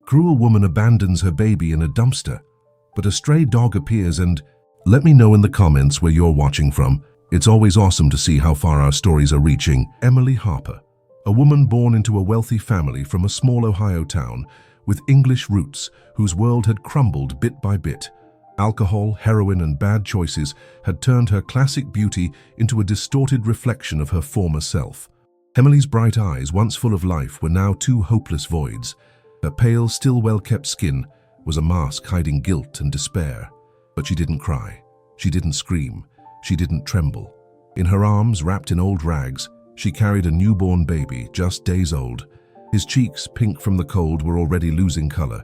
Cruel woman abandons her baby in a dumpster, but a stray dog appears and... Let me know in the comments where you're watching from. It's always awesome to see how far our stories are reaching. Emily Harper, a woman born into a wealthy family from a small Ohio town with English roots whose world had crumbled bit by bit. Alcohol, heroin, and bad choices had turned her classic beauty into a distorted reflection of her former self. Emily's bright eyes, once full of life, were now two hopeless voids. Her pale, still well-kept skin was a mask hiding guilt and despair. But she didn't cry. She didn't scream. She didn't tremble. In her arms, wrapped in old rags, she carried a newborn baby, just days old. His cheeks, pink from the cold, were already losing color.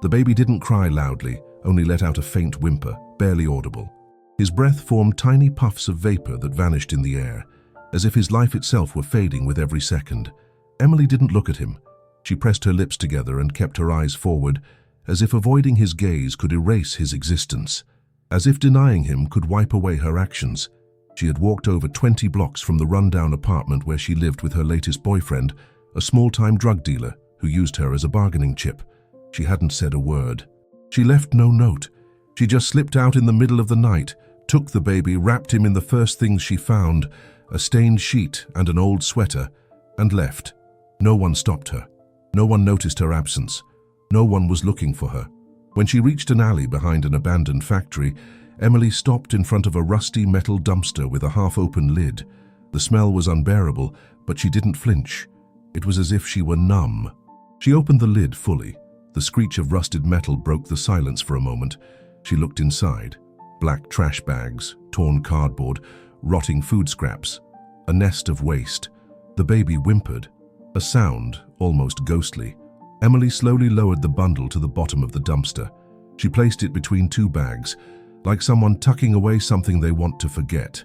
The baby didn't cry loudly, only let out a faint whimper, barely audible. His breath formed tiny puffs of vapor that vanished in the air, as if his life itself were fading with every second. Emily didn't look at him. She pressed her lips together and kept her eyes forward, as if avoiding his gaze could erase his existence. As if denying him could wipe away her actions. She had walked over 20 blocks from the rundown apartment where she lived with her latest boyfriend, a small-time drug dealer who used her as a bargaining chip. She hadn't said a word. She left no note. She just slipped out in the middle of the night, took the baby, wrapped him in the first things she found, a stained sheet and an old sweater, and left. No one stopped her. No one noticed her absence. No one was looking for her. When she reached an alley behind an abandoned factory, Emily stopped in front of a rusty metal dumpster with a half-open lid. The smell was unbearable, but she didn't flinch. It was as if she were numb. She opened the lid fully. The screech of rusted metal broke the silence for a moment. She looked inside. Black trash bags, torn cardboard, rotting food scraps, a nest of waste. The baby whimpered, a sound almost ghostly. Emily slowly lowered the bundle to the bottom of the dumpster. She placed it between two bags, like someone tucking away something they want to forget.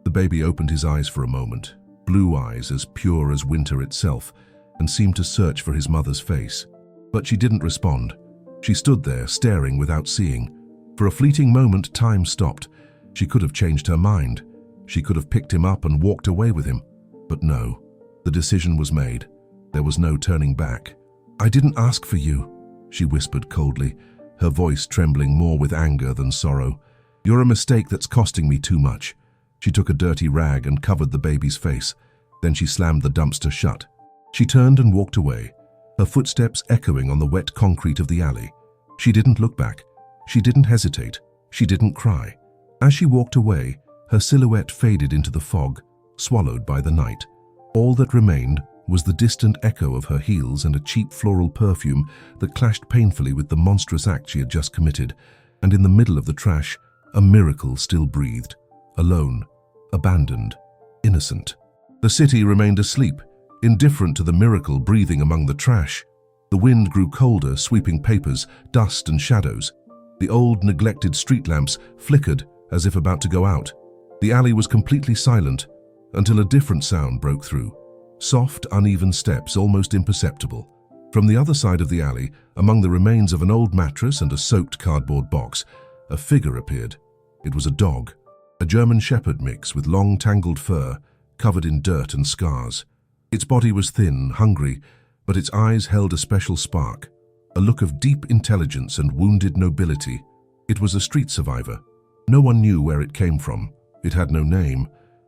The baby opened his eyes for a moment, blue eyes as pure as winter itself, and seemed to search for his mother's face. But she didn't respond. She stood there, staring without seeing. For a fleeting moment, time stopped. She could have changed her mind. She could have picked him up and walked away with him. But no, the decision was made. There was no turning back. "I didn't ask for you," she whispered coldly, her voice trembling more with anger than sorrow. "You're a mistake that's costing me too much." She took a dirty rag and covered the baby's face. Then she slammed the dumpster shut. She turned and walked away, her footsteps echoing on the wet concrete of the alley. She didn't look back. She didn't hesitate. She didn't cry. As she walked away, her silhouette faded into the fog, swallowed by the night. All that remained was the distant echo of her heels and a cheap floral perfume that clashed painfully with the monstrous act she had just committed. And in the middle of the trash, a miracle still breathed. Alone, abandoned, innocent. The city remained asleep, indifferent to the miracle breathing among the trash. The wind grew colder, sweeping papers, dust and shadows. The old, neglected street lamps flickered as if about to go out. The alley was completely silent until a different sound broke through. Soft, uneven steps, almost imperceptible. From the other side of the alley, among the remains of an old mattress and a soaked cardboard box, a figure appeared. It was a dog, a German shepherd mix with long, tangled fur, covered in dirt and scars. Its body was thin, hungry, but its eyes held a special spark, a look of deep intelligence and wounded nobility. It was a street survivor. No one knew where it came from. It had no name,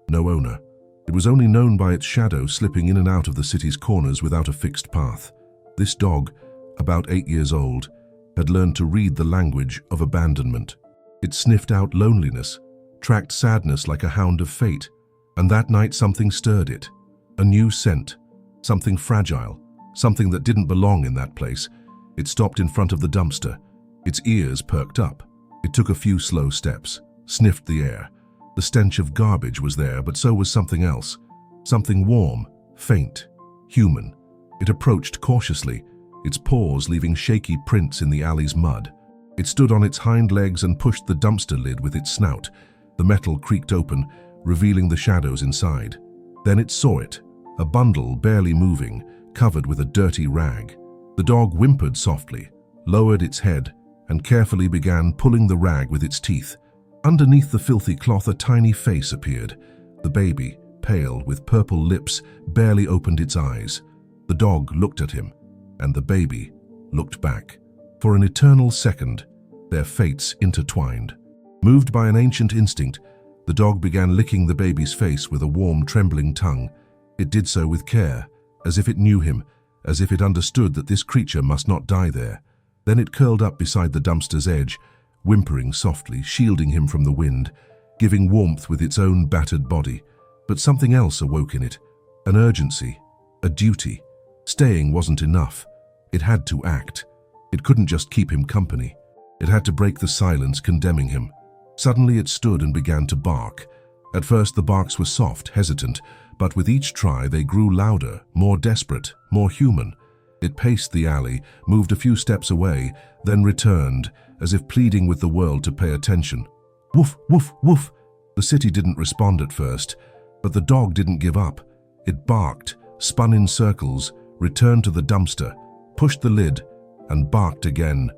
no owner. It was only known by its shadow slipping in and out of the city's corners without a fixed path. This dog, about 8 years old, had learned to read the language of abandonment. It sniffed out loneliness, tracked sadness like a hound of fate, and that night something stirred it. A new scent, something fragile, something that didn't belong in that place. It stopped in front of the dumpster. Its ears perked up. It took a few slow steps, sniffed the air. The stench of garbage was there, but so was something else. Something warm, faint, human. It approached cautiously, its paws leaving shaky prints in the alley's mud. It stood on its hind legs and pushed the dumpster lid with its snout. The metal creaked open, revealing the shadows inside. Then it saw it, a bundle barely moving, covered with a dirty rag. The dog whimpered softly, lowered its head, and carefully began pulling the rag with its teeth. Underneath the filthy cloth, a tiny face appeared. The baby, pale, with purple lips, barely opened its eyes. The dog looked at him, and the baby looked back. For an eternal second, their fates intertwined. Moved by an ancient instinct, the dog began licking the baby's face with a warm, trembling tongue. It did so with care, as if it knew him, as if it understood that this creature must not die there. Then it curled up beside the dumpster's edge, whimpering softly, shielding him from the wind, giving warmth with its own battered body. But something else awoke in it, an urgency, a duty. Staying wasn't enough. It had to act. It couldn't just keep him company. It had to break the silence condemning him. Suddenly it stood and began to bark. At first the barks were soft, hesitant, but with each try they grew louder, more desperate, more human. It paced the alley, moved a few steps away, then returned, as if pleading with the world to pay attention. Woof, woof, woof. The city didn't respond at first, but the dog didn't give up. It barked, spun in circles, returned to the dumpster, pushed the lid, and barked again,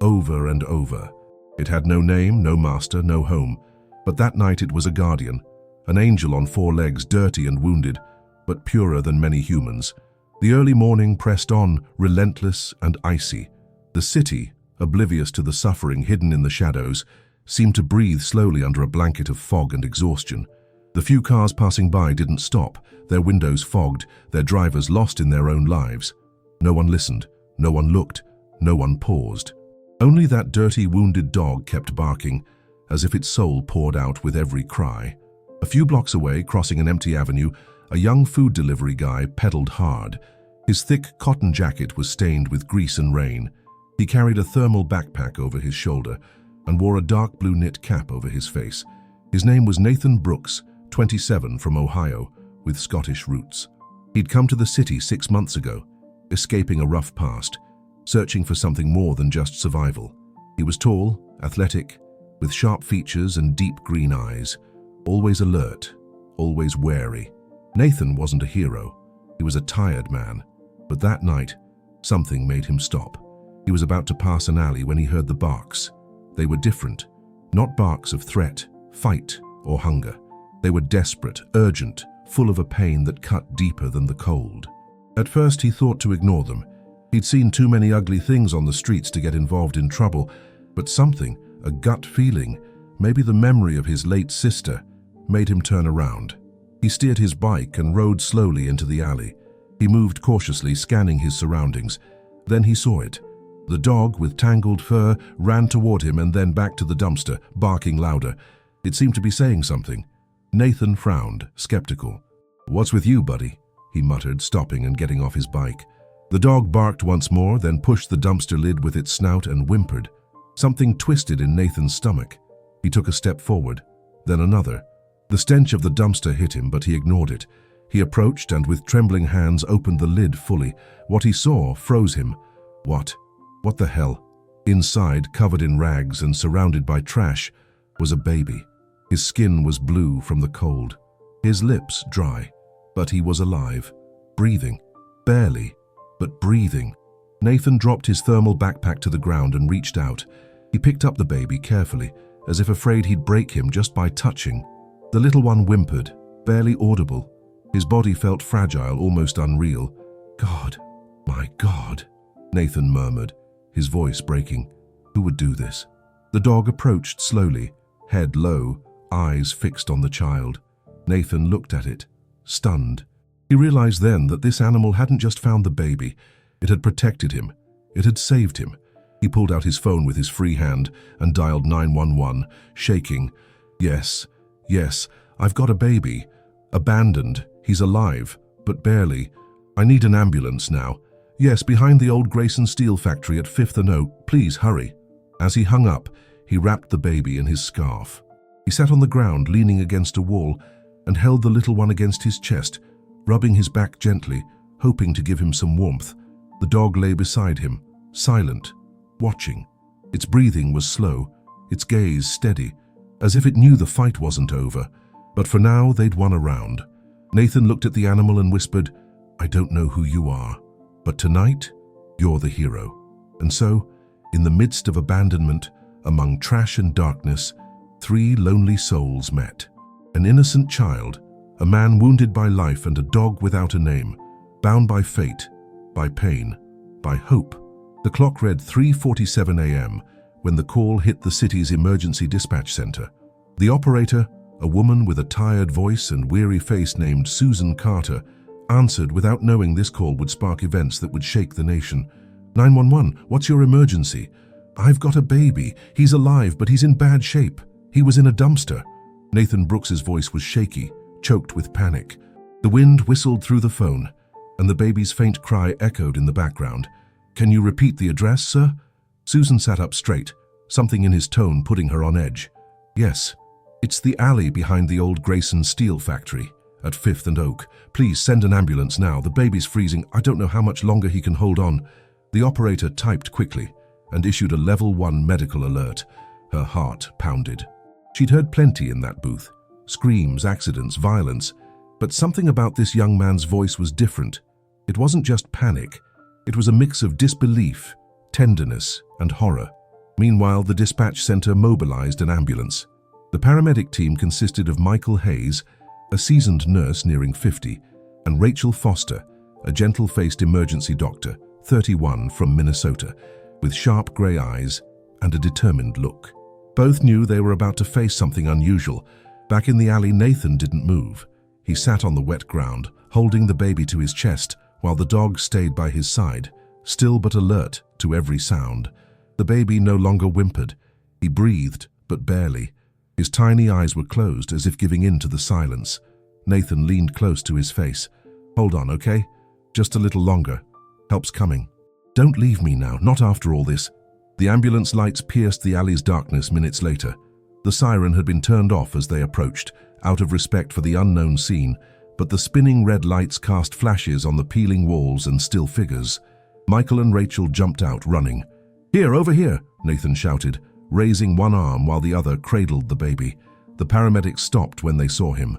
over and over. It had no name, no master, no home, but that night it was a guardian, an angel on 4 legs, dirty and wounded, but purer than many humans. The early morning pressed on, relentless and icy. The city, oblivious to the suffering hidden in the shadows, seemed to breathe slowly under a blanket of fog and exhaustion. The few cars passing by didn't stop, their windows fogged, their drivers lost in their own lives. No one listened, no one looked, no one paused. Only that dirty, wounded dog kept barking, as if its soul poured out with every cry. A few blocks away, crossing an empty avenue, a young food delivery guy pedaled hard. His thick cotton jacket was stained with grease and rain. He carried a thermal backpack over his shoulder and wore a dark blue knit cap over his face. His name was Nathan Brooks, 27, from Ohio, with Scottish roots. He'd come to the city 6 months ago, escaping a rough past, searching for something more than just survival. He was tall, athletic, with sharp features and deep green eyes, always alert, always wary. Nathan wasn't a hero. He was a tired man. But that night, something made him stop. He was about to pass an alley when he heard the barks. They were different, not barks of threat, fight, or hunger. They were desperate, urgent, full of a pain that cut deeper than the cold. At first he thought to ignore them. He'd seen too many ugly things on the streets to get involved in trouble, but something, a gut feeling, maybe the memory of his late sister, made him turn around. He steered his bike and rode slowly into the alley. He moved cautiously, scanning his surroundings. Then he saw it. The dog, with tangled fur, ran toward him and then back to the dumpster, barking louder. It seemed to be saying something. Nathan frowned, skeptical. "What's with you, buddy?" he muttered, stopping and getting off his bike. The dog barked once more, then pushed the dumpster lid with its snout and whimpered. Something twisted in Nathan's stomach. He took a step forward, then another. The stench of the dumpster hit him, but he ignored it. He approached and with trembling hands opened the lid fully. What he saw froze him. What the hell? Inside, covered in rags and surrounded by trash, was a baby. His skin was blue from the cold, his lips dry, but he was alive, breathing, barely, but breathing. Nathan dropped his thermal backpack to the ground and reached out. He picked up the baby carefully, as if afraid he'd break him just by touching. The little one whimpered, barely audible. His body felt fragile, almost unreal. "God, my God," Nathan murmured, his voice breaking. Who would do this? The dog approached slowly, head low, eyes fixed on the child. Nathan looked at it, stunned. He realized then that this animal hadn't just found the baby. It had protected him. It had saved him. He pulled out his phone with his free hand and dialed 911, shaking. Yes, I've got a baby. Abandoned. He's alive, but barely. I need an ambulance now. Yes, behind the old Grayson Steel factory at 5th and Oak. Please hurry." As he hung up, he wrapped the baby in his scarf. He sat on the ground, leaning against a wall, and held the little one against his chest, rubbing his back gently, hoping to give him some warmth. The dog lay beside him, silent, watching. Its breathing was slow, its gaze steady, as if it knew the fight wasn't over. But for now, they'd won a round. Nathan looked at the animal and whispered, "I don't know who you are, but tonight, you're the hero." And so, in the midst of abandonment, among trash and darkness, 3 lonely souls met. An innocent child, a man wounded by life, and a dog without a name, bound by fate, by pain, by hope. The clock read 3:47 a.m. when the call hit the city's emergency dispatch center. The operator, a woman with a tired voice and weary face named Susan Carter, answered without knowing this call would spark events that would shake the nation. 911, what's your emergency? I've got a baby. He's alive, but he's in bad shape. He was in a dumpster. Nathan Brooks's voice was shaky, choked with panic. The wind whistled through the phone, and the baby's faint cry echoed in the background. Can you repeat the address, sir? Susan sat up straight, something in his tone putting her on edge. Yes, it's the alley behind the old Grayson Steel factory at 5th and Oak. Please send an ambulance now. The baby's freezing. I don't know how much longer he can hold on. The operator typed quickly and issued a level 1 medical alert. Her heart pounded. She'd heard plenty in that booth. Screams, accidents, violence. But something about this young man's voice was different. It wasn't just panic. It was a mix of disbelief, tenderness, and horror. Meanwhile, the dispatch center mobilized an ambulance. The paramedic team consisted of Michael Hayes, a seasoned nurse nearing 50, and Rachel Foster, a gentle-faced emergency doctor, 31, from Minnesota, with sharp gray eyes and a determined look. Both knew they were about to face something unusual. Back in the alley, Nathan didn't move. He sat on the wet ground, holding the baby to his chest, while the dog stayed by his side, still but alert to every sound. The baby no longer whimpered. He breathed, but barely. His tiny eyes were closed, as if giving in to the silence. Nathan leaned close to his face. Hold on, okay? Just a little longer. Help's coming. Don't leave me now, not after all this. The ambulance lights pierced the alley's darkness minutes later. The siren had been turned off as they approached, out of respect for the unknown scene, but the spinning red lights cast flashes on the peeling walls and still figures. Michael and Rachel jumped out, running. Here, over here, Nathan shouted, raising one arm while the other cradled the baby. The paramedics stopped when they saw him.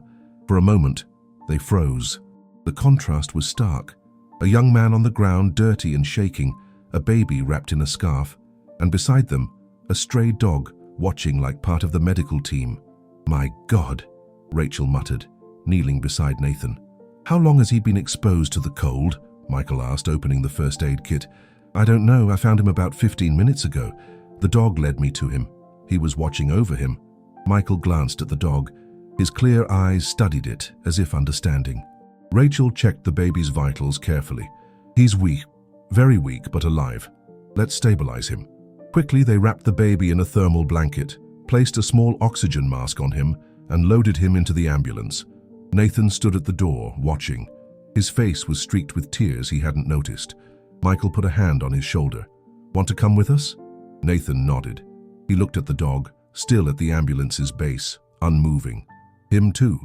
For a moment, they froze. The contrast was stark. A young man on the ground, dirty and shaking, a baby wrapped in a scarf, and beside them, a stray dog watching like part of the medical team. My God, Rachel muttered, kneeling beside Nathan. How long has he been exposed to the cold? Michael asked, opening the first aid kit. I don't know. I found him about 15 minutes ago. The dog led me to him. He was watching over him. Michael glanced at the dog. His clear eyes studied it, as if understanding. Rachel checked the baby's vitals carefully. He's weak, very weak, but alive. Let's stabilize him. Quickly, they wrapped the baby in a thermal blanket, placed a small oxygen mask on him, and loaded him into the ambulance. Nathan stood at the door, watching. His face was streaked with tears he hadn't noticed. Michael put a hand on his shoulder. Want to come with us? Nathan nodded. He looked at the dog, still at the ambulance's base, unmoving. Him too.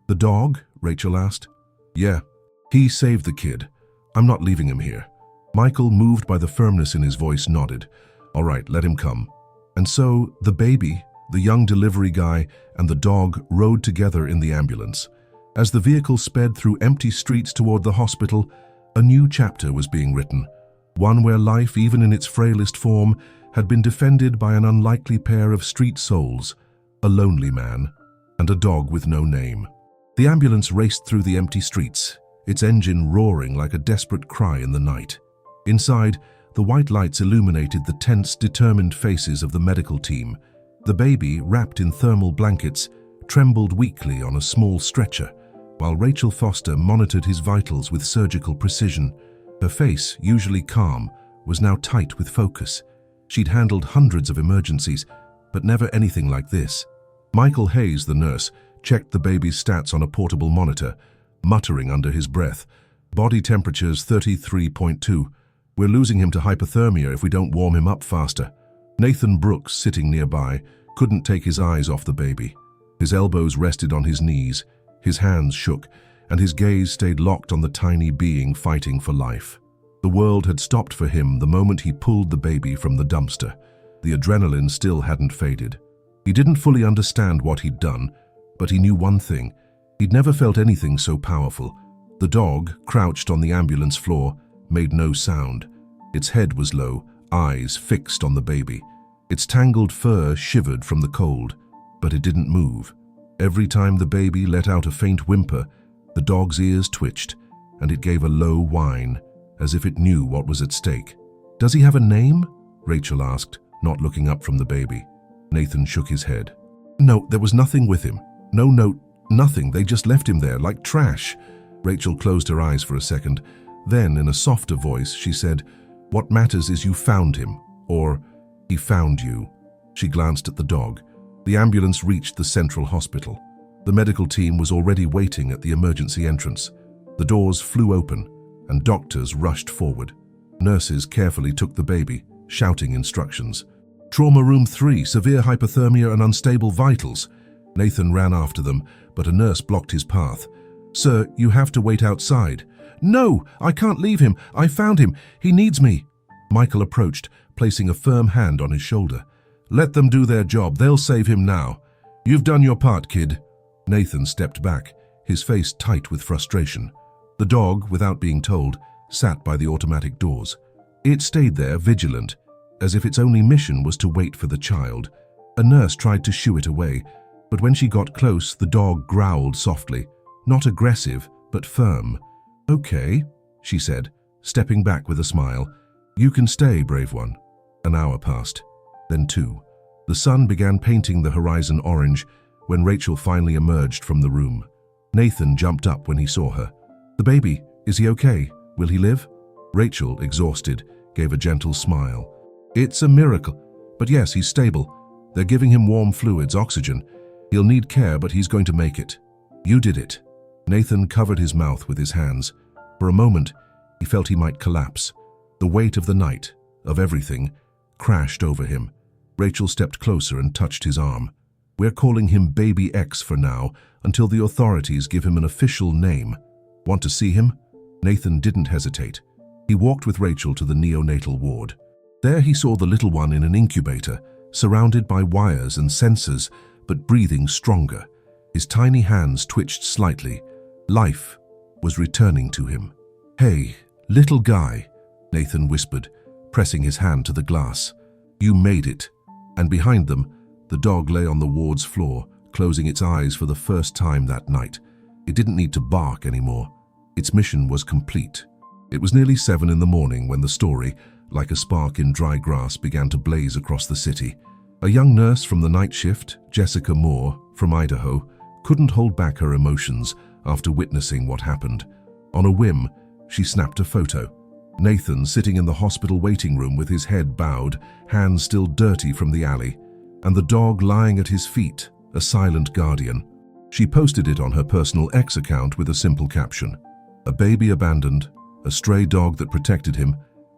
The dog? Rachel asked. Yeah, he saved the kid. I'm not leaving him here. Michael, moved by the firmness in his voice, nodded. All right, let him come. And so, the baby, the young delivery guy, and the dog rode together in the ambulance. As the vehicle sped through empty streets toward the hospital, a new chapter was being written. One where life, even in its frailest form, had been defended by an unlikely pair of street souls, a lonely man and a dog with no name. The ambulance raced through the empty streets, its engine roaring like a desperate cry in the night. Inside, the white lights illuminated the tense, determined faces of the medical team. The baby, wrapped in thermal blankets, trembled weakly on a small stretcher, while Rachel Foster monitored his vitals with surgical precision. Her face, usually calm, was now tight with focus. She'd handled hundreds of emergencies, but never anything like this. Michael Hayes, the nurse, checked the baby's stats on a portable monitor, muttering under his breath. Body temperature's 33.2. We're losing him to hypothermia if we don't warm him up faster. Nathan Brooks, sitting nearby, couldn't take his eyes off the baby. His elbows rested on his knees, his hands shook, and his gaze stayed locked on the tiny being fighting for life. The world had stopped for him the moment he pulled the baby from the dumpster. The adrenaline still hadn't faded. He didn't fully understand what he'd done, but he knew one thing. He'd never felt anything so powerful. The dog, crouched on the ambulance floor, made no sound. Its head was low, eyes fixed on the baby. Its tangled fur shivered from the cold, but it didn't move. Every time the baby let out a faint whimper, the dog's ears twitched, and it gave a low whine, as if it knew what was at stake. "Does he have a name?" Rachel asked, not looking up from the baby. Nathan shook his head. "No, there was nothing with him. No note, nothing. They just left him there like trash." Rachel closed her eyes for a second. Then, in a softer voice, she said, "What matters is you found him, or he found you." She glanced at the dog. The ambulance reached the central hospital. The medical team was already waiting at the emergency entrance. The doors flew open, and doctors rushed forward. Nurses carefully took the baby, shouting instructions. "Trauma room 3, severe hypothermia and unstable vitals." Nathan ran after them, but a nurse blocked his path. "Sir, you have to wait outside." "No, I can't leave him. I found him. He needs me." Michael approached, placing a firm hand on his shoulder. "Let them do their job. They'll save him now. You've done your part, kid." Nathan stepped back, his face tight with frustration. The dog, without being told, sat by the automatic doors. It stayed there, vigilant, as if its only mission was to wait for the child. A nurse tried to shoo it away, but when she got close, the dog growled softly, not aggressive, but firm. "Okay," she said, stepping back with a smile. "You can stay, brave one." An hour passed, then 2. The sun began painting the horizon orange when Rachel finally emerged from the room. Nathan jumped up when he saw her. "The baby, is he okay? Will he live?" Rachel, exhausted, gave a gentle smile. "It's a miracle. But yes, he's stable. They're giving him warm fluids, oxygen. He'll need care, but he's going to make it." "You did it." Nathan covered his mouth with his hands. For a moment, he felt he might collapse. The weight of the night, of everything, crashed over him. Rachel stepped closer and touched his arm. "We're calling him Baby X for now, until the authorities give him an official name. Want to see him?" Nathan didn't hesitate. He walked with Rachel to the neonatal ward. There he saw the little one in an incubator, surrounded by wires and sensors, but breathing stronger. His tiny hands twitched slightly. Life was returning to him. "Hey, little guy," Nathan whispered, pressing his hand to the glass. "You made it." And behind them, the dog lay on the ward's floor, closing its eyes for the first time that night. It didn't need to bark anymore. Its mission was complete. It was nearly 7 in the morning when the story, like a spark in dry grass, began to blaze across the city. A young nurse from the night shift, Jessica Moore, from Idaho, couldn't hold back her emotions after witnessing what happened. On a whim, she snapped a photo. Nathan sitting in the hospital waiting room with his head bowed, hands still dirty from the alley, and the dog lying at his feet, a silent guardian. She posted it on her personal X account with a simple caption: "A baby abandoned, a stray dog that protected him,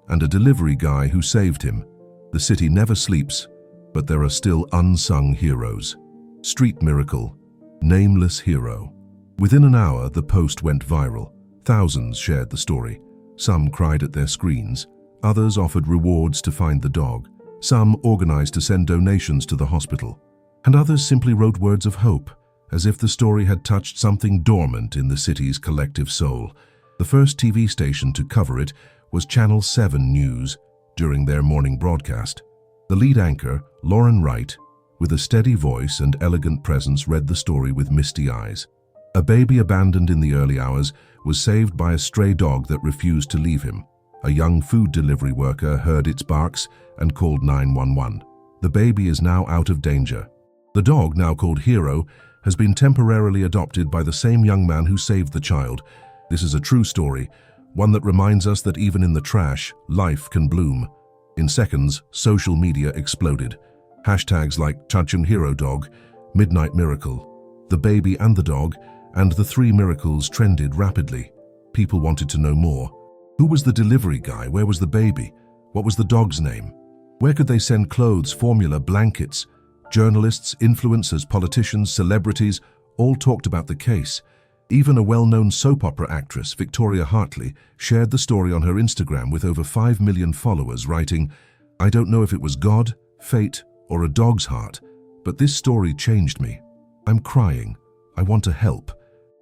and a delivery guy who saved him. The city never sleeps, but there are still unsung heroes." Street miracle, nameless hero. Within an hour, the post went viral. Thousands shared the story. Some cried at their screens. Others offered rewards to find the dog. Some organized to send donations to the hospital. And others simply wrote words of hope, as if the story had touched something dormant in the city's collective soul. The first TV station to cover it was Channel 7 News during their morning broadcast. The lead anchor, Lauren Wright, with a steady voice and elegant presence, read the story with misty eyes. A baby abandoned in the early hours was saved by a stray dog that refused to leave him. A young food delivery worker heard its barks and called 911. The baby is now out of danger. The dog, now called Hero, has been temporarily adopted by the same young man who saved the child. This is a true story, one that reminds us that even in the trash, life can bloom. In seconds, social media exploded. Hashtags like Chachung Hero Dog, Midnight Miracle, the baby and the dog, and the 3 miracles trended rapidly. People wanted to know more. Who was the delivery guy? Where was the baby? What was the dog's name? Where could they send clothes, formula, blankets? Journalists, influencers, politicians, celebrities all talked about the case. Even a well-known soap opera actress, Victoria Hartley, shared the story on her Instagram with over 5 million followers, writing, "I don't know if it was God, fate, or a dog's heart, but this story changed me. I'm crying. I want to help."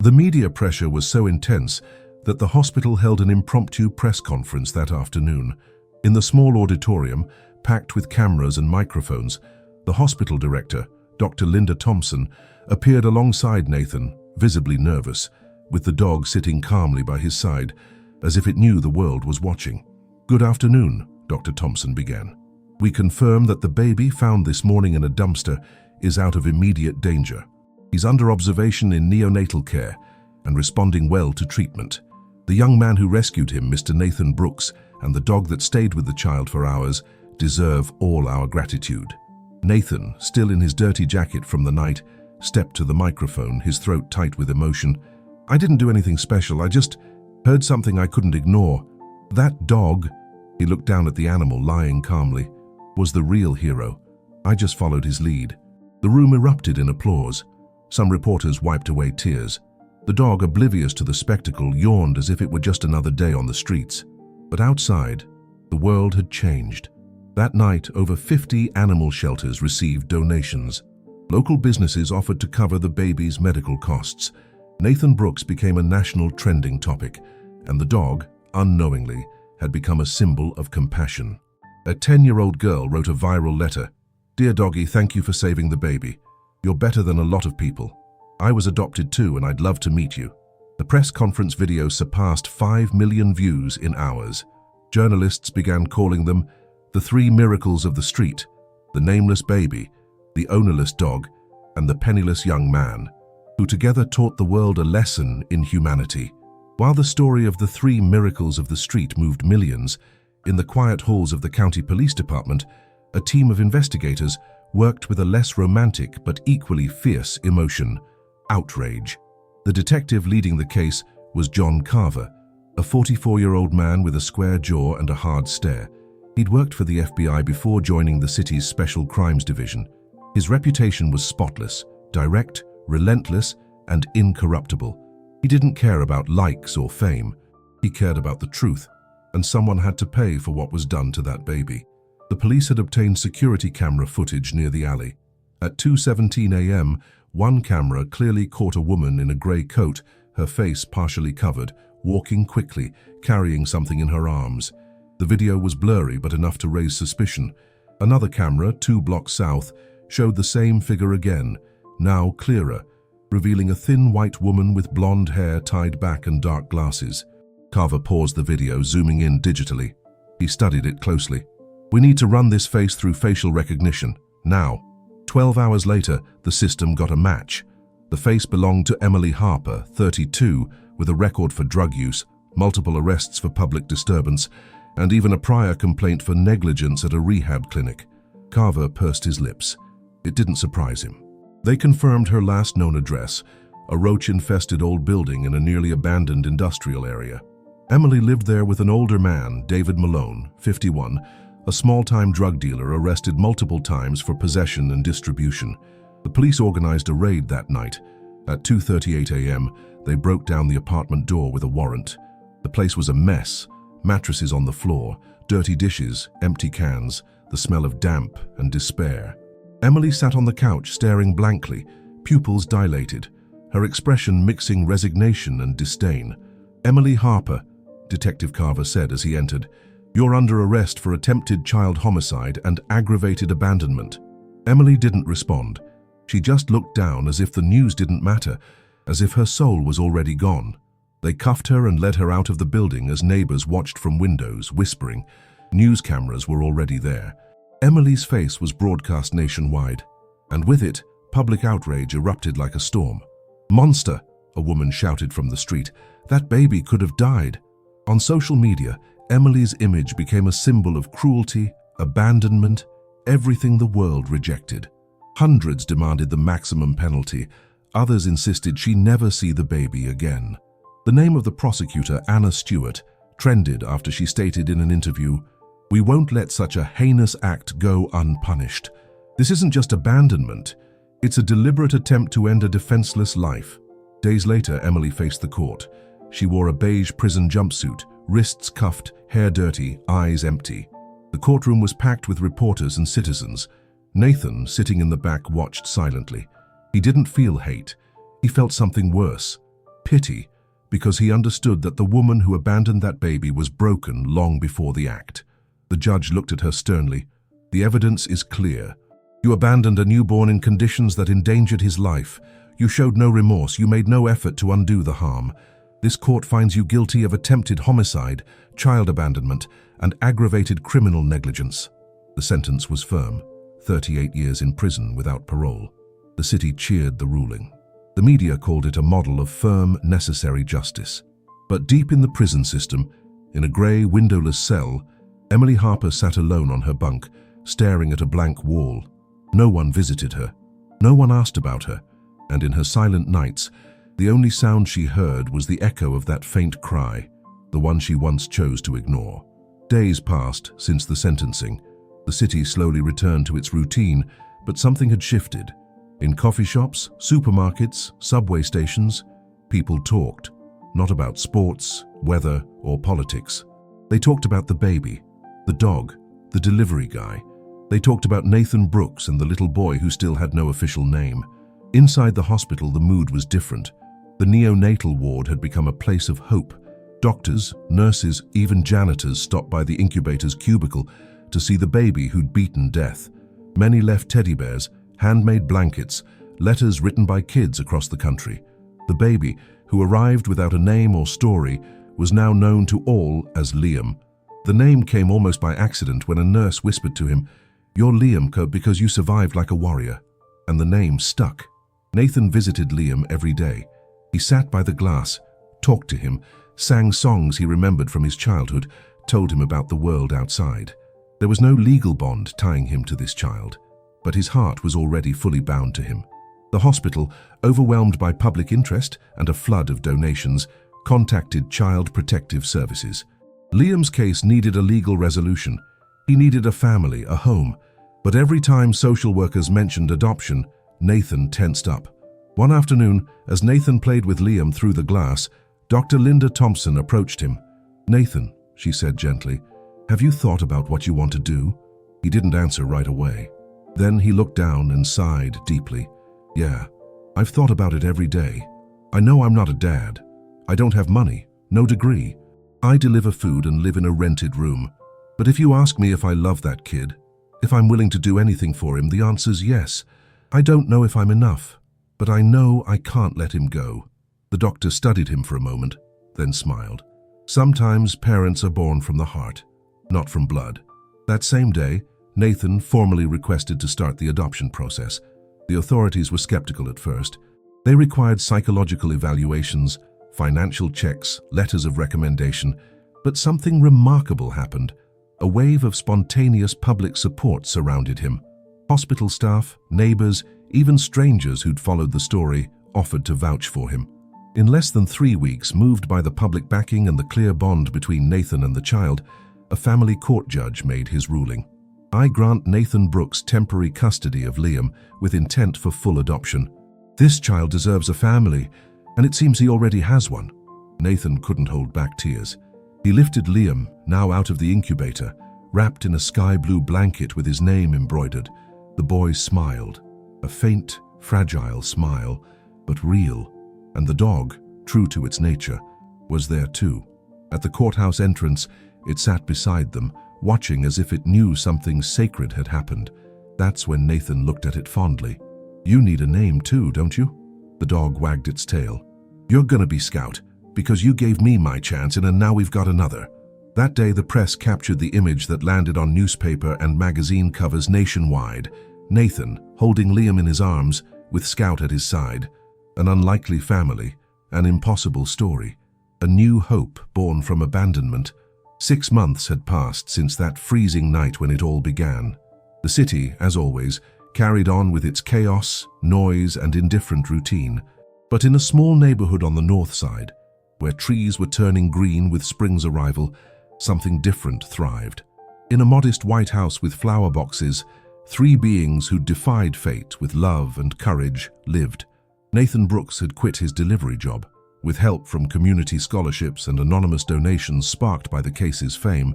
The media pressure was so intense that the hospital held an impromptu press conference that afternoon. In the small auditorium, packed with cameras and microphones, the hospital director, Dr. Linda Thompson, appeared alongside Nathan, visibly nervous, with the dog sitting calmly by his side, as if it knew the world was watching. "Good afternoon," Dr. Thompson began. "We confirm that the baby found this morning in a dumpster is out of immediate danger. He's under observation in neonatal care and responding well to treatment. The young man who rescued him, Mr. Nathan Brooks, and the dog that stayed with the child for hours deserve all our gratitude." Nathan, still in his dirty jacket from the night, stepped to the microphone, his throat tight with emotion. "I didn't do anything special. I just heard something I couldn't ignore. That dog," he looked down at the animal lying calmly, "was the real hero. I just followed his lead." The room erupted in applause. Some reporters wiped away tears. The dog, oblivious to the spectacle, yawned as if it were just another day on the streets. But outside, the world had changed. That night, over 50 animal shelters received donations. Local businesses offered to cover the baby's medical costs. Nathan Brooks became a national trending topic, and the dog, unknowingly, had become a symbol of compassion. A 10-year-old girl wrote a viral letter. "Dear doggy, thank you for saving the baby. You're better than a lot of people. I was adopted too, and I'd love to meet you." The press conference video surpassed 5 million views in hours. Journalists began calling them the three miracles of the street: the nameless baby, the ownerless dog, and the penniless young man, who together taught the world a lesson in humanity. While the story of the three miracles of the street moved millions, in the quiet halls of the county police department, a team of investigators worked with a less romantic but equally fierce emotion: outrage. The detective leading the case was John Carver, a 44-year-old man with a square jaw and a hard stare. He'd worked for the FBI before joining the city's Special Crimes Division. His reputation was spotless, direct, relentless, and incorruptible. He didn't care about likes or fame. He cared about the truth, and someone had to pay for what was done to that baby. The police had obtained security camera footage near the alley. At 2:17 a.m., one camera clearly caught a woman in a grey coat, her face partially covered, walking quickly, carrying something in her arms. The video was blurry but enough to raise suspicion. Another camera, 2 blocks south, showed the same figure again, now clearer, revealing a thin white woman with blonde hair tied back and dark glasses. Carver paused the video, zooming in digitally. He studied it closely. "We need to run this face through facial recognition, now." 12 hours later, the system got a match. The face belonged to Emily Harper, 32, with a record for drug use, multiple arrests for public disturbance, and even a prior complaint for negligence at a rehab clinic. Carver pursed his lips. It didn't surprise him. They confirmed her last known address, a roach-infested old building in a nearly abandoned industrial area. Emily lived there with an older man, David Malone, 51, a small-time drug dealer arrested multiple times for possession and distribution. The police organized a raid that night. At 2:38 a.m., they broke down the apartment door with a warrant. The place was a mess: mattresses on the floor, dirty dishes, empty cans, the smell of damp and despair. Emily sat on the couch staring blankly, pupils dilated, her expression mixing resignation and disdain. "Emily Harper," Detective Carver said as he entered, "you're under arrest for attempted child homicide and aggravated abandonment." Emily didn't respond. She just looked down as if the news didn't matter, as if her soul was already gone. They cuffed her and led her out of the building as neighbors watched from windows, whispering. News cameras were already there. Emily's face was broadcast nationwide, and with it, public outrage erupted like a storm. "Monster!" a woman shouted from the street. "That baby could have died." On social media, Emily's image became a symbol of cruelty, abandonment, everything the world rejected. Hundreds demanded the maximum penalty. Others insisted she never see the baby again. The name of the prosecutor, Anna Stewart, trended after she stated in an interview, "We won't let such a heinous act go unpunished. This isn't just abandonment. It's a deliberate attempt to end a defenseless life." Days later, Emily faced the court. She wore a beige prison jumpsuit, wrists cuffed, hair dirty, eyes empty. The courtroom was packed with reporters and citizens. Nathan, sitting in the back, watched silently. He didn't feel hate. He felt something worse: pity, because he understood that the woman who abandoned that baby was broken long before the act. The judge looked at her sternly. "The evidence is clear. You abandoned a newborn in conditions that endangered his life. You showed no remorse. You made no effort to undo the harm. This court finds you guilty of attempted homicide, child abandonment, and aggravated criminal negligence. The sentence was firm, 38 years in prison without parole. The city cheered the ruling. The media called it a model of firm, necessary justice. But deep in the prison system, in a grey, windowless cell, Emily Harper sat alone on her bunk, staring at a blank wall. No one visited her. No one asked about her. And in her silent nights, the only sound she heard was the echo of that faint cry, the one she once chose to ignore. Days passed since the sentencing. The city slowly returned to its routine, but something had shifted. In coffee shops, supermarkets, subway stations, people talked, not about sports, weather, or politics. They talked about the baby, the dog, the delivery guy. They talked about Nathan Brooks and the little boy who still had no official name. Inside the hospital, the mood was different. The neonatal ward had become a place of hope. Doctors, nurses, even janitors stopped by the incubator's cubicle to see the baby who'd beaten death. Many left teddy bears, handmade blankets, letters written by kids across the country. The baby, who arrived without a name or story, was now known to all as Liam. The name came almost by accident when a nurse whispered to him, "You're Liam because you survived like a warrior." And the name stuck. Nathan visited Liam every day. He sat by the glass, talked to him, sang songs he remembered from his childhood, told him about the world outside. There was no legal bond tying him to this child, but his heart was already fully bound to him. The hospital, overwhelmed by public interest and a flood of donations, contacted Child Protective Services. Liam's case needed a legal resolution. He needed a family, a home. But every time social workers mentioned adoption, Nathan tensed up. One afternoon, as Nathan played with Liam through the glass, Dr. Linda Thompson approached him. "Nathan," she said gently, "have you thought about what you want to do?" He didn't answer right away. Then he looked down and sighed deeply. "Yeah, I've thought about it every day. I know I'm not a dad. I don't have money, no degree. I deliver food and live in a rented room. But if you ask me if I love that kid, if I'm willing to do anything for him, the answer's yes. I don't know if I'm enough, but I know I can't let him go." The doctor studied him for a moment, then smiled. Sometimes parents are born from the heart, not from blood. That same day, Nathan formally requested to start the adoption process. The authorities were skeptical at first. They required psychological evaluations, financial checks, letters of recommendation, but something remarkable happened. A wave of spontaneous public support surrounded him. Hospital staff, neighbors, even strangers who'd followed the story offered to vouch for him. In less than 3 weeks, moved by the public backing and the clear bond between Nathan and the child, a family court judge made his ruling. "I grant Nathan Brooks temporary custody of Liam with intent for full adoption. This child deserves a family, and it seems he already has one." Nathan couldn't hold back tears. He lifted Liam, now out of the incubator, wrapped in a sky-blue blanket with his name embroidered. The boy smiled, a faint, fragile smile, but real, and the dog, true to its nature, was there too. At the courthouse entrance, it sat beside them, watching as if it knew something sacred had happened. That's when Nathan looked at it fondly. "You need a name too, don't you?" The dog wagged its tail. "You're gonna be Scout, because you gave me my chance and now we've got another." That day, the press captured the image that landed on newspaper and magazine covers nationwide. Nathan, holding Liam in his arms, with Scout at his side. An unlikely family, an impossible story. A new hope born from abandonment. 6 months had passed since that freezing night when it all began. The city, as always, carried on with its chaos, noise, and indifferent routine. But in a small neighborhood on the north side, where trees were turning green with spring's arrival, something different thrived. In a modest white house with flower boxes, 3 beings who defied fate with love and courage lived. Nathan Brooks had quit his delivery job. With help from community scholarships and anonymous donations sparked by the case's fame,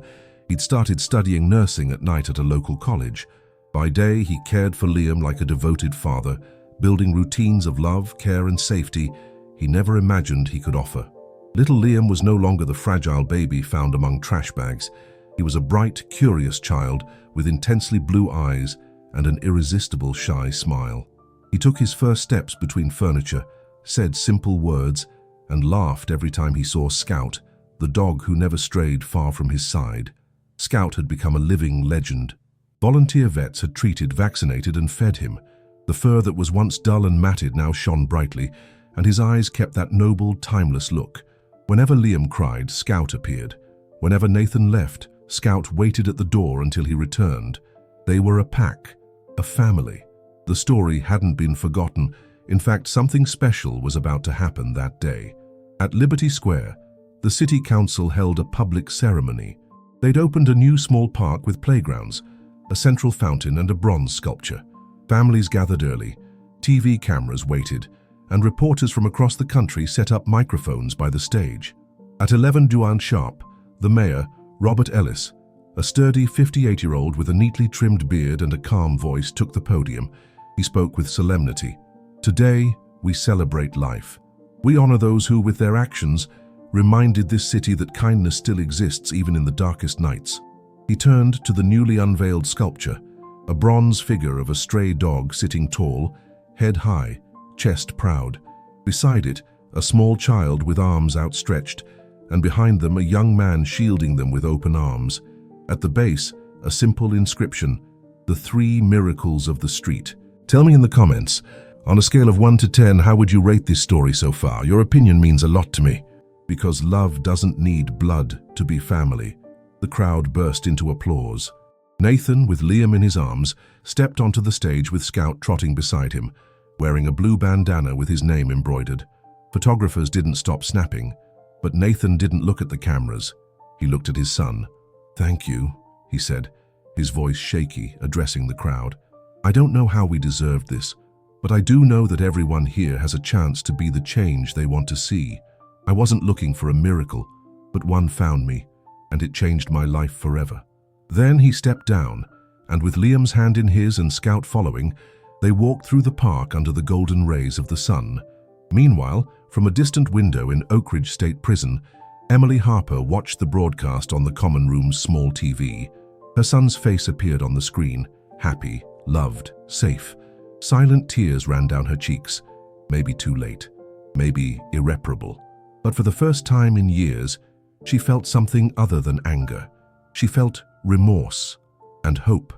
he'd started studying nursing at night at a local college. By day, he cared for Liam like a devoted father, building routines of love, care, and safety he never imagined he could offer. Little Liam was no longer the fragile baby found among trash bags. He was a bright, curious child with intensely blue eyes and an irresistible, shy smile. He took his first steps between furniture, said simple words, and laughed every time he saw Scout, the dog who never strayed far from his side. Scout had become a living legend. Volunteer vets had treated, vaccinated, and fed him. The fur that was once dull and matted now shone brightly, and his eyes kept that noble, timeless look. Whenever Liam cried, Scout appeared. Whenever Nathan left, Scout waited at the door until he returned. They were a pack, a family. The story hadn't been forgotten. In fact, something special was about to happen that day. At Liberty Square, the city council held a public ceremony. They'd opened a new small park with playgrounds, a central fountain and a bronze sculpture. Families gathered early, TV cameras waited, and reporters from across the country set up microphones by the stage. At 11 Duan sharp, the mayor, Robert Ellis, a sturdy 58-year-old with a neatly trimmed beard and a calm voice, took the podium. He spoke with solemnity. Today, we celebrate life. We honor those who, with their actions, reminded this city that kindness still exists even in the darkest nights. He turned to the newly unveiled sculpture, a bronze figure of a stray dog sitting tall, head high, chest proud. Beside it, a small child with arms outstretched, and behind them a young man shielding them with open arms. At the base, a simple inscription, "The Three Miracles of the Street." Tell me in the comments, on a scale of 1 to 10, how would you rate this story so far? Your opinion means a lot to me. Because love doesn't need blood to be family. The crowd burst into applause. Nathan, with Liam in his arms, stepped onto the stage with Scout trotting beside him, wearing a blue bandana with his name embroidered. Photographers didn't stop snapping, but Nathan didn't look at the cameras. He looked at his son. "Thank you," he said, his voice shaky, addressing the crowd. "I don't know how we deserved this, but I do know that everyone here has a chance to be the change they want to see. I wasn't looking for a miracle, but one found me, and it changed my life forever." Then he stepped down, and with Liam's hand in his and Scout following, they walked through the park under the golden rays of the sun. Meanwhile, from a distant window in Oak Ridge State Prison, Emily Harper watched the broadcast on the common room's small TV. Her son's face appeared on the screen, happy, loved, safe. Silent tears ran down her cheeks. Maybe too late, maybe irreparable. But for the first time in years, she felt something other than anger. She felt remorse and hope.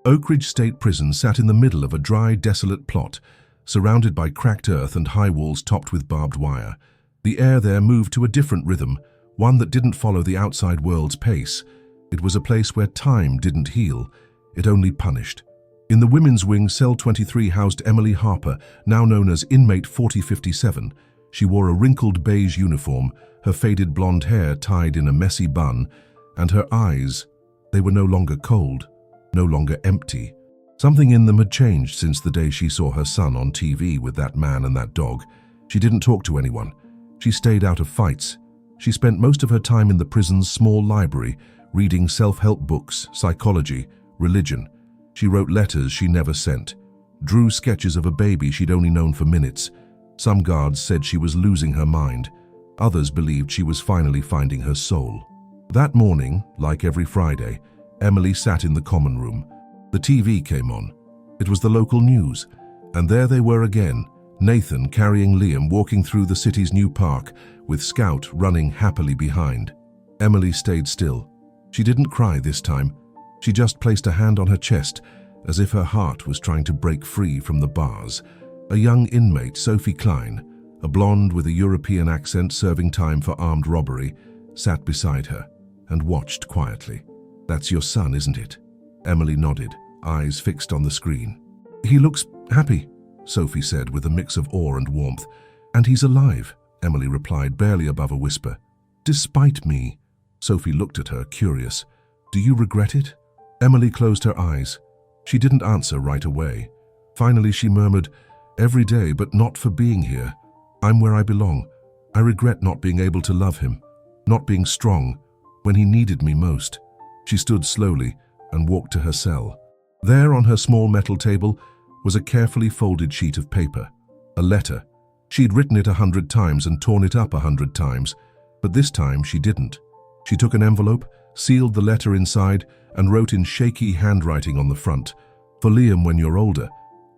Oak Ridge State Prison sat in the middle of a dry, desolate plot, surrounded by cracked earth and high walls topped with barbed wire. The air there moved to a different rhythm, one that didn't follow the outside world's pace. It was a place where time didn't heal, it only punished. In the women's wing, Cell 23 housed Emily Harper, now known as Inmate 4057. She wore a wrinkled beige uniform, her faded blonde hair tied in a messy bun, and her eyes, they were no longer cold, no longer empty. Something in them had changed since the day she saw her son on TV with that man and that dog. She didn't talk to anyone. She stayed out of fights. She spent most of her time in the prison's small library, reading self-help books, psychology, religion. She wrote letters she never sent, drew sketches of a baby she'd only known for minutes. Some guards said she was losing her mind. Others believed she was finally finding her soul. That morning, like every Friday, Emily sat in the common room. The TV came on. It was the local news. And there they were again, Nathan carrying Liam walking through the city's new park, with Scout running happily behind. Emily stayed still. She didn't cry this time. She just placed a hand on her chest, as if her heart was trying to break free from the bars. A young inmate, Sophie Klein, a blonde with a European accent serving time for armed robbery, sat beside her and watched quietly. "That's your son, isn't it?" Emily nodded, eyes fixed on the screen. "He looks happy," Sophie said with a mix of awe and warmth. "And he's alive," Emily replied, barely above a whisper. "Despite me." Sophie looked at her, curious. "Do you regret it?" Emily closed her eyes. She didn't answer right away. Finally she murmured, "Every day, but not for being here. I'm where I belong. I regret not being able to love him, not being strong when he needed me most." She stood slowly and walked to her cell. There on her small metal table was a carefully folded sheet of paper, a letter. She'd written it 100 times and torn it up 100 times, but this time she didn't. She took an envelope, sealed the letter inside, and wrote in shaky handwriting on the front, "For Liam when you're older,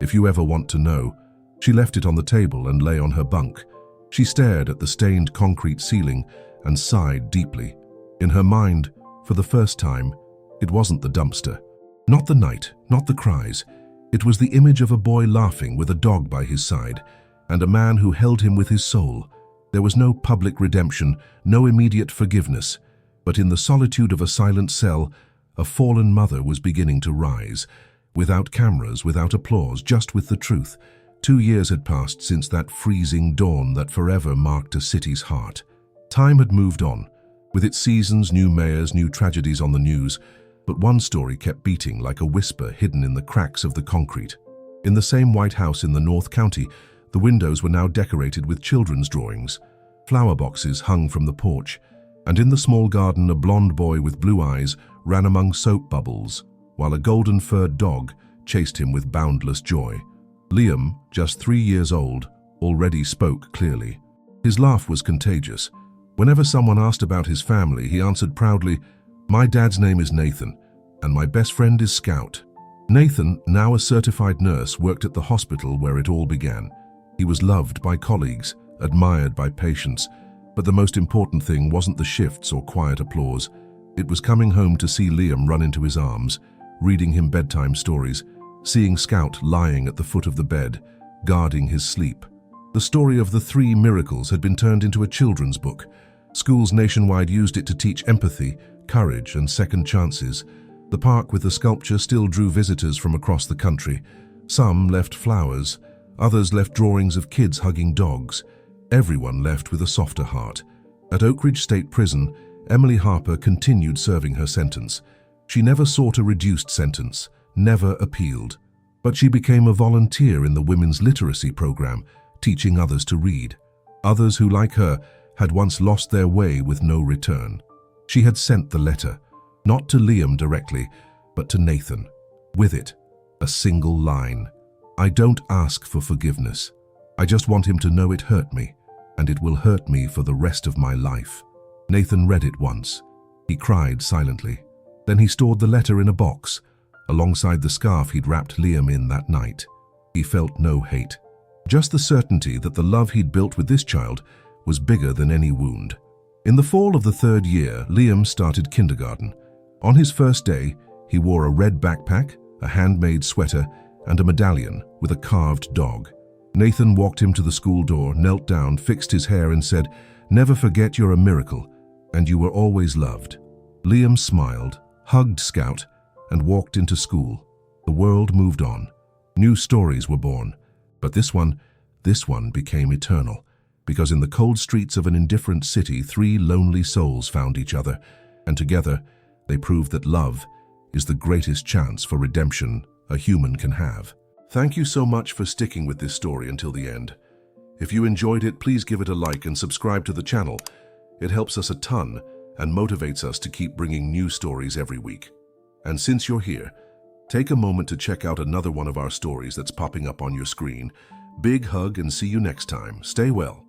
if you ever want to know." She left it on the table and lay on her bunk. She stared at the stained concrete ceiling and sighed deeply. In her mind, for the first time, it wasn't the dumpster. Not the night, not the cries. It was the image of a boy laughing with a dog by his side, and a man who held him with his soul. There was no public redemption, no immediate forgiveness, but in the solitude of a silent cell, a fallen mother was beginning to rise. Without cameras, without applause, just with the truth. 2 years had passed since that freezing dawn that forever marked a city's heart. Time had moved on, with its seasons, new mayors, new tragedies on the news, but one story kept beating like a whisper hidden in the cracks of the concrete. In the same White House in the North County, the windows were now decorated with children's drawings. Flower boxes hung from the porch, and in the small garden a blond boy with blue eyes ran among soap bubbles, while a golden-furred dog chased him with boundless joy. Liam, just 3 years old, already spoke clearly. His laugh was contagious. Whenever someone asked about his family, he answered proudly, "My dad's name is Nathan, and my best friend is Scout." Nathan, now a certified nurse, worked at the hospital where it all began. He was loved by colleagues, admired by patients, but the most important thing wasn't the shifts or quiet applause. It was coming home to see Liam run into his arms, reading him bedtime stories, seeing Scout lying at the foot of the bed, guarding his sleep. The story of the 3 miracles had been turned into a children's book. Schools nationwide used it to teach empathy, courage, and second chances. The park with the sculpture still drew visitors from across the country. Some left flowers, others left drawings of kids hugging dogs. Everyone left with a softer heart. At Oak Ridge State Prison, Emily Harper continued serving her sentence. She never sought a reduced sentence, never appealed. But she became a volunteer in the women's literacy program, teaching others to read. Others who, like her, had once lost their way with no return. She had sent the letter, not to Liam directly, but to Nathan. With it, a single line. "I don't ask for forgiveness. I just want him to know it hurt me, and it will hurt me for the rest of my life." Nathan read it once. He cried silently. Then he stored the letter in a box, alongside the scarf he'd wrapped Liam in that night. He felt no hate, just the certainty that the love he'd built with this child was bigger than any wound. In the fall of the 3rd year, Liam started kindergarten. On his first day, he wore a red backpack, a handmade sweater, and a medallion with a carved dog. Nathan walked him to the school door, knelt down, fixed his hair, and said, "Never forget you're a miracle, and you were always loved." Liam smiled, hugged Scout, and walked into school. The world moved on. New stories were born. But this one became eternal, because in the cold streets of an indifferent city, 3 lonely souls found each other, and together they proved that love is the greatest chance for redemption a human can have. Thank you so much for sticking with this story until the end. If you enjoyed it, please give it a like and subscribe to the channel. It helps us a ton and motivates us to keep bringing new stories every week. And since you're here, take a moment to check out another one of our stories that's popping up on your screen. Big hug and see you next time. Stay well.